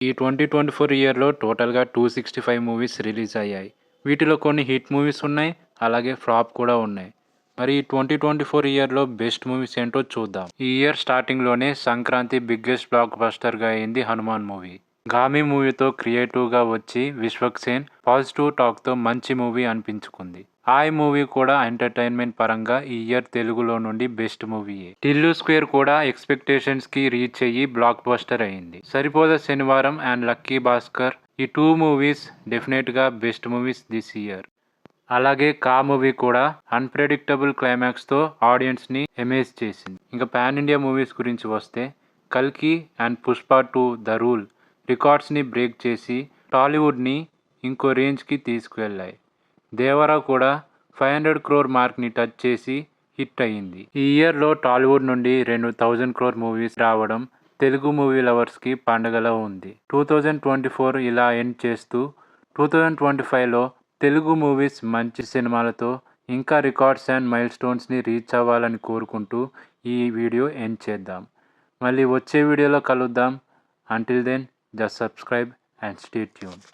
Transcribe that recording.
ఈ 2024 ఇయర్‌లో టోటల్‌గా 265 మూవీస్ రిలీజ్ అయ్యాయి. వీటిలో కొన్ని హిట్ మూవీస్ ఉన్నాయి. అలాగే ఫ్లాప్ కూడా ఉన్నాయి. మరి ఈ 2024 ఇయర్‌లో బెస్ట్ మూవీస్ ఏంటో చూద్దాం. ఈ ఇయర్ స్టార్టింగ్‌లోనే సంక్రాంతి బిగ్గెస్ట్ బ్లాక్ బస్టర్‌గా అయింది 'హనుమాన్' మూవీ. 'గామి' మూవీతో క్రియేటివ్‌గా వచ్చి విశ్వక్సేన్ పాజిటివ్ టాక్‌తో మంచి మూవీ అనిపించుకుంది. 'ఆయ్' మూవీ కూడా ఎంటర్టైన్మెంట్ పరంగా ఈ ఇయర్ తెలుగులో నుండి బెస్ట్ మూవీయే. 'టిల్లు స్క్వేర్' కూడా ఎక్స్‌పెక్టేషన్స్‌కి రీచ్ అయ్యి బ్లాక్ బస్టర్ అయింది. 'సరిపోద శనివారం' అండ్ 'లక్కీ భాస్కర్' ఈ 2 మూవీస్ డెఫినెట్‌గా బెస్ట్ మూవీస్ దిస్ ఇయర్. అలాగే 'కా' మూవీ కూడా అన్‌ప్రెడిక్టబుల్ క్లైమాక్స్‌తో ఆడియన్స్‌ని అమేజ్ చేసింది. ఇంకా పాన్ ఇండియా మూవీస్ గురించి వస్తే 'కల్కి' అండ్ 'పుష్ప 2 ద రూల్' రికార్డ్స్‌ని బ్రేక్ చేసి టాలీవుడ్‌ని ఇంకో రేంజ్‌కి తీసుకువెళ్ళాయి. 'దేవర' కూడా 500 క్రోర్ మార్క్‌ని టచ్ చేసి హిట్ అయింది. ఈ ఇయర్‌లో టాలీవుడ్ నుండి 2,000 క్రోర్ మూవీస్ రావడం తెలుగు మూవీ లవర్స్‌కి పండగలా ఉంది. 2024 ఇలా ఎండ్ చేస్తూ 2025లో తెలుగు మూవీస్ మంచి సినిమాలతో ఇంకా రికార్డ్స్ అండ్ మైల్ స్టోన్స్‌ని రీచ్ అవ్వాలని కోరుకుంటూ ఈ వీడియో ఎండ్ చేద్దాం. మళ్ళీ వచ్చే వీడియోలో కలుద్దాం. Until then just subscribe and stay tuned.